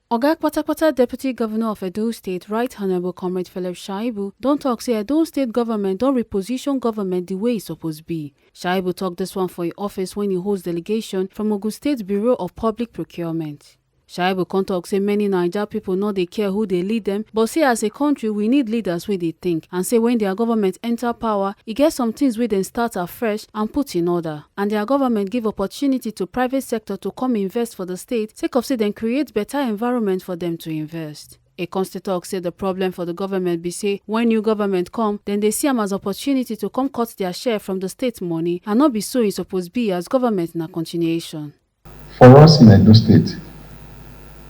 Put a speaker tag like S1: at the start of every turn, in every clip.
S1: Oga Kpatakpata Deputy Governor of Edo State, Right Honourable Comrade Philip Shaibu, don talk say Edo State government don reposition government the way e suppose be. Shaibu talk this one for im office when he host delegation from Ogun State Bureau of Public Procurement. Shaibu con talk say many Naija people no dey care who dey lead them, but say as a country we need leaders wey dey think, and say when their government enter power, e get some things wey dem start afresh and put in order, and their government give opportunity to private sector to come invest for the state sake of say dem create better environment for them to invest. A constituent talk say the problem for the government be say when new government come, then they see am as opportunity to come cut their share from the state money, and not be so e suppose be as government na continuation.
S2: For us in Edo State,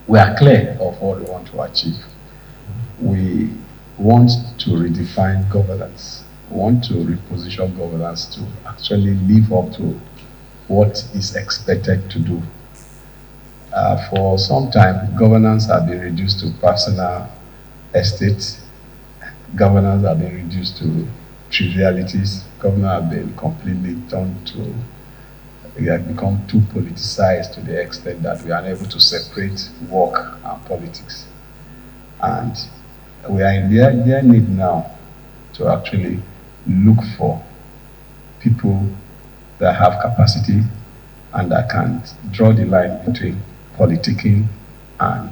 S2: we are clear of what we want to achieve. We want to redefine governance. We want to reposition governance to actually live up to what is expected to do. For some time, governance has been reduced to personal estates. Governance has been reduced to trivialities. Governance has been completely turned to, it has become too politicized to the extent that we are unable to separate work and politics. And we are in their need now to actually look for people that have capacity and that can draw the line between politicking and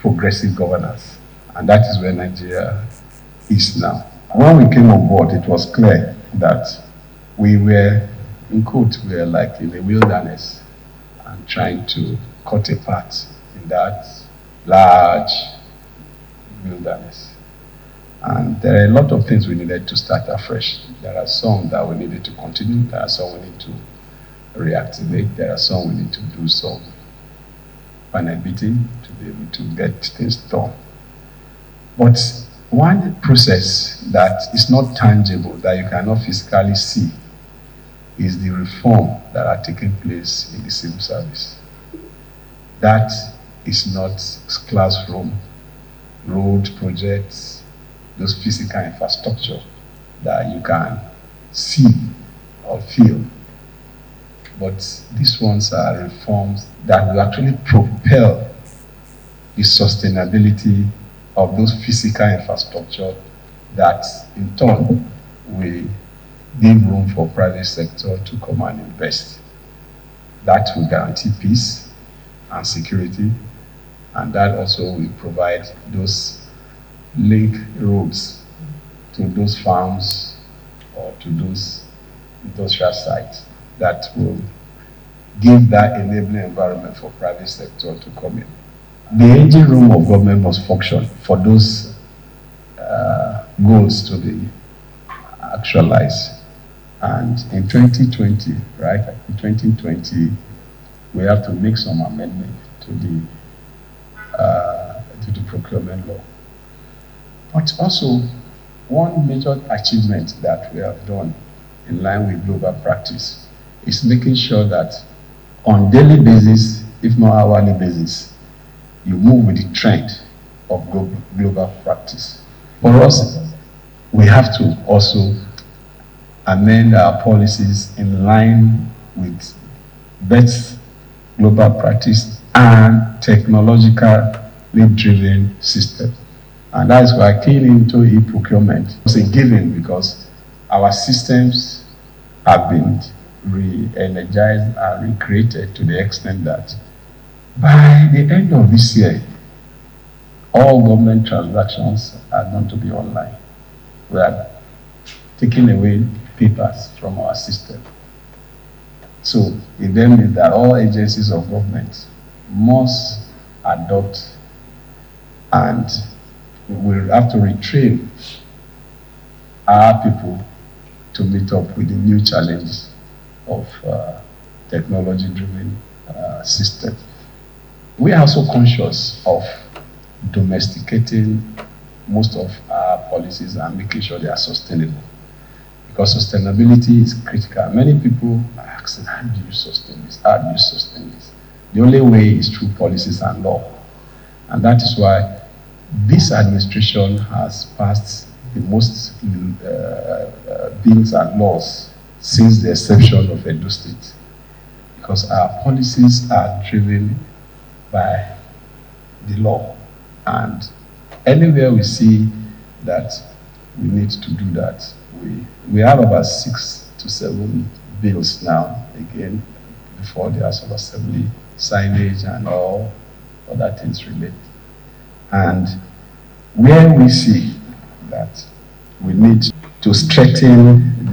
S2: progressive governance. And that is where Nigeria is now. When we came on board, it was clear that we were, in quote, we were like in the wilderness and trying to cut a path in that large wilderness. And there are a lot of things we needed to start afresh. There are some that we needed to continue. There are some we need to reactivate. There are some we need to do some final beating to be able to get things done. But one process that is not tangible, that you cannot physically see, is the reform that are taking place in the civil service. That is not classroom, road projects, those physical infrastructure that you can see or feel. But these ones are reforms that will actually propel the sustainability of those physical infrastructure that in turn will give room for private sector to come and invest. That will guarantee peace and security, and that also will provide those link roads to those farms or to those industrial sites that will give that enabling environment for private sector to come in. The engine room of government must function for those goals to be actualized. And in 2020, right, in 2020, we have to make some amendment to the procurement law. But also, one major achievement that we have done in line with global practice is making sure that on daily basis, if not hourly basis, you move with the trend of global practice. For us, we have to also amend our policies in line with best global practice and technologically driven system. And that is why keying into e-procurement was a given, because our systems have been re-energized and recreated to the extent that by the end of this year, all government transactions are going to be online. We are taking away papers from our system. So it then means that all agencies of government must adopt, and we will have to retrain our people to meet up with the new challenges of technology-driven system. We are also conscious of domesticating most of our policies and making sure they are sustainable, because sustainability is critical. Many people are asking, how do you sustain this? How do you sustain this? The only way is through policies and law. And that is why this administration has passed the most bills and laws since the inception of Edo State, because our policies are driven by the law. And anywhere we see that we need to do that, we have about 6 to 7 bills now, again, before the House of Assembly, signage and all other things related. And where we see that we need to strengthen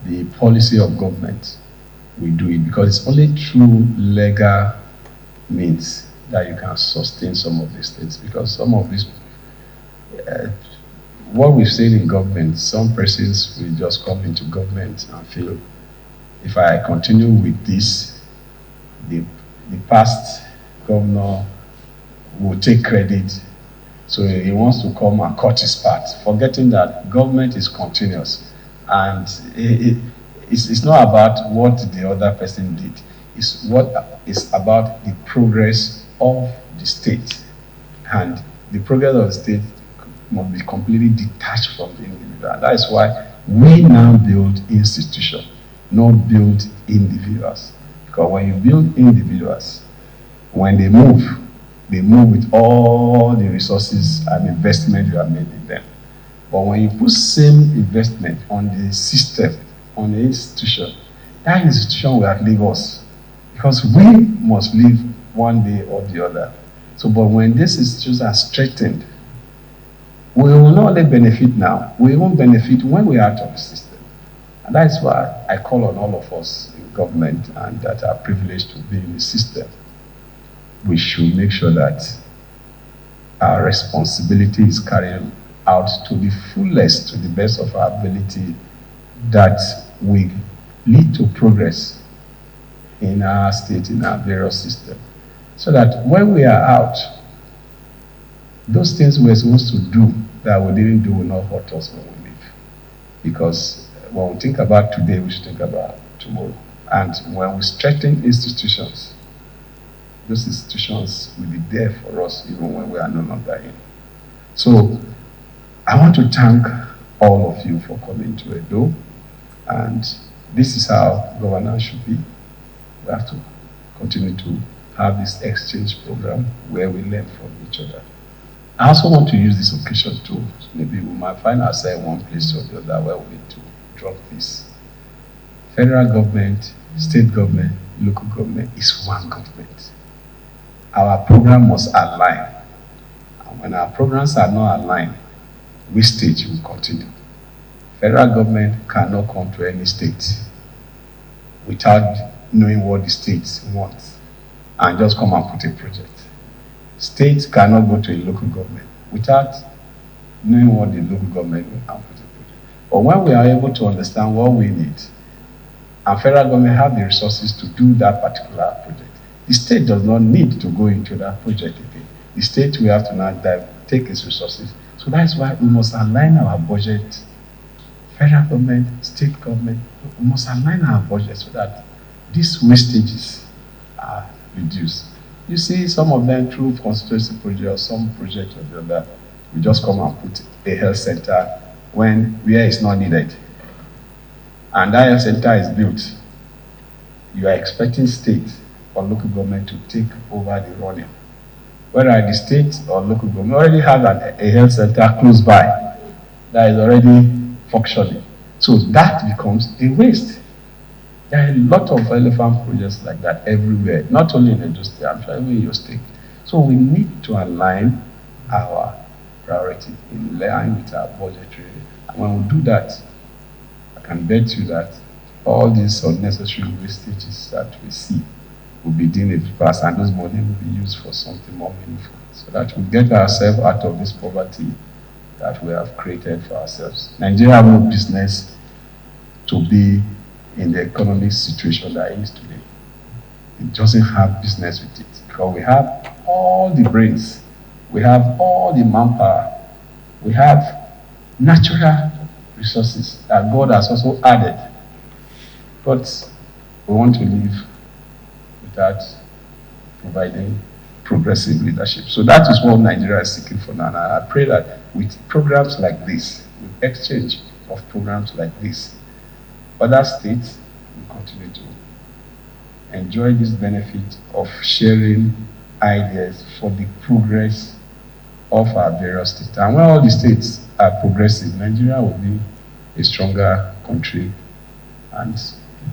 S2: the policy of government, we do it, because it's only through legal means that you can sustain some of these things. Because some of these, what we've seen in government, some persons will just come into government and feel, if I continue with this, the past governor will take credit, so he wants to come and cut his part, forgetting that government is continuous. And it's not about what the other person did, it's what is about the progress of the state. And the progress of the state must be completely detached from the individual. And that is why we now build institutions, not build individuals. Because when you build individuals, when they move with all the resources and investment you have made in them. But when you put same investment on the system, on the institution, that institution will outlive us. Because we must live one day or the other. So, but when these institutions are strengthened, we will not only benefit now, we won't benefit when we are out of the system. And that is why I call on all of us in government and that are privileged to be in the system. We should make sure that our responsibility is carried out to the fullest, to the best of our ability, that we lead to progress in our state, in our various systems. So that when we are out, those things we're supposed to do that we didn't do will not hurt us when we leave. Because when we think about today, we should think about tomorrow. And when we strengthen institutions, those institutions will be there for us even when we are no longer in. So I want to thank all of you for coming to Edo. And this is how governance should be. We have to continue to have this exchange program where we learn from each other. I also want to use this occasion to, maybe we might find ourselves one place or the other where we need to drop this. Federal government, state government, local government is one government. Our program must align. And when our programs are not aligned, wastage will continue. Federal government cannot come to any state without knowing what the state wants and just come and put a project. States cannot go to a local government without knowing what the local government will and put a project. But when we are able to understand what we need, and federal government have the resources to do that particular project, the state does not need to go into that project again. The state will have to now take its resources. So that's why we must align our budget. Federal government, state government, we must align our budget so that these wastages are reduced. You see some of them through constituency project or some project or the other, we just come and put a health center where it's not needed. And that health center is built. You are expecting state or local government to take over the running. Whether the state or local government already have a health center close by that is already functioning. So that becomes a waste. There are a lot of elephant projects like that everywhere, not only in Edo State, I'm sure even in your state. So we need to align our priority in line with our budgetary. And when we do that, I can bet you that all these unnecessary wastages that we see will be deemed in the past, and those money will be used for something more meaningful, so that we get ourselves out of this poverty that we have created for ourselves. Nigeria has no business to be in the economic situation that it is today. It doesn't have business with it, because we have all the brains, we have all the manpower, we have natural resources that God has also added. But we want to live without providing progressive leadership. So that is what Nigeria is seeking for now. And I pray that with programs like this, with exchange of programs like this, other states will continue to enjoy this benefit of sharing ideas for the progress of our various states. And when all the states are progressive, Nigeria will be a stronger country, and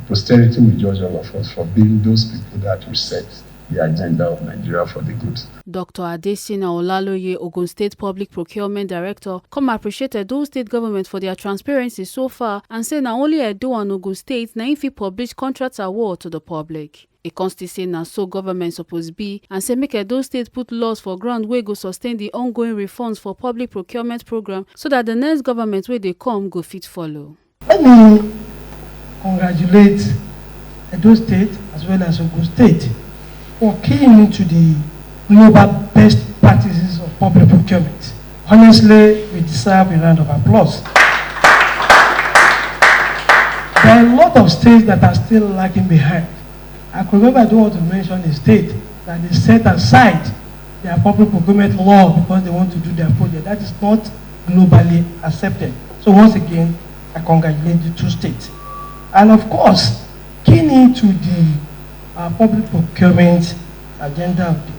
S2: posterity will judge all of us for being those people that will set the agenda of Nigeria for the good.
S1: Dr. Adesina Olaloye, Ogun State Public Procurement Director, come appreciate Edo State government for their transparency so far and say na only Edo and Ogun State na im fit publish contract award to the public. E con still say na so government suppose be and say make Edo State put laws for ground wey go sustain the ongoing reforms for public procurement program so that the next government wey dey come go fit follow.
S3: Let me congratulate Edo State as well as Ogun State for keying into the global best practices of public procurement. Honestly, we deserve a round of applause. There are a lot of states that are still lagging behind. I could remember, I don't want to mention a state that they set aside their public procurement law because they want to do their project. That is not globally accepted. So once again, I congratulate the two states. And of course, keying into the public procurement agenda of the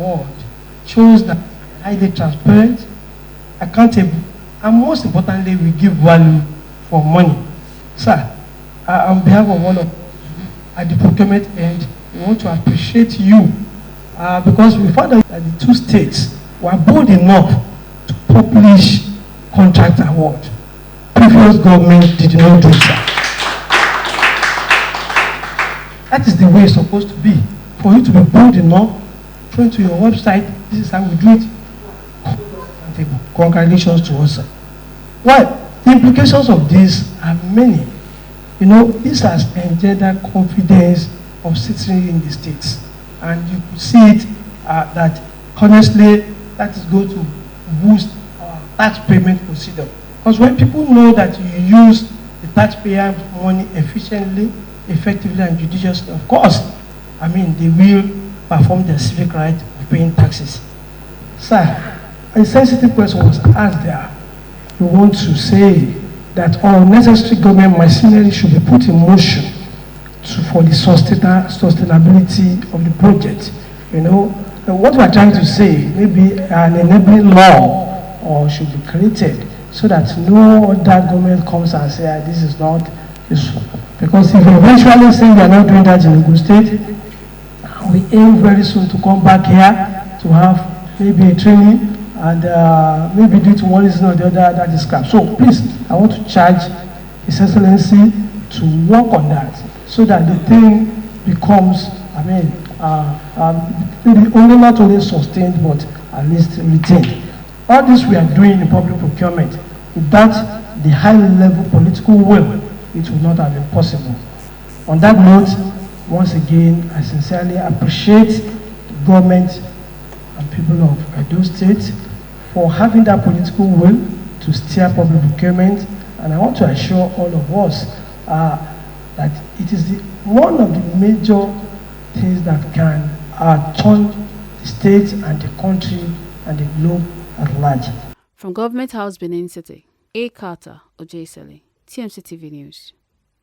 S3: world shows that highly transparent, accountable, and most importantly, we give value for money. Sir, on behalf of all of us at the procurement end, we want to appreciate you because we found out that the two states were bold enough to publish contract award. Previous government did not do so. That is the way it's supposed to be. For you to be bold enough, go to your website, this is how we do it. Congratulations to us, sir. Well, the implications of this are many. You know, this has engendered confidence of citizens in the states. And you could see it that, honestly, that is going to boost our tax payment procedure. Because when people know that you use the taxpayer money efficiently, effectively, and judiciously, of course, I mean, they will perform their civic right of paying taxes. Sir, a sensitive question was asked there. We want to say that all necessary government machinery should be put in motion for the sustainability of the project. You know, what we are trying to say, maybe an enabling law should be created so that no other government comes and says this is not useful. Because if we eventually say we are not doing that in Ogun State, we aim very soon to come back here to have maybe a training and maybe do it one reason or the other that is scrapped. So please, I want to charge His Excellency to work on that so that the thing becomes, I mean, maybe only not only sustained but at least retained. All this we are doing in public procurement, without the high level political will, it would not have been possible. On that note, once again, I sincerely appreciate the government and people of Edo State for having that political will to steer public procurement. And I want to assure all of us that it is one of the major things that can turn the state and the country and the globe at large.
S1: From Government House, Benin City, A. Carter, Ojesele, TMC TV News.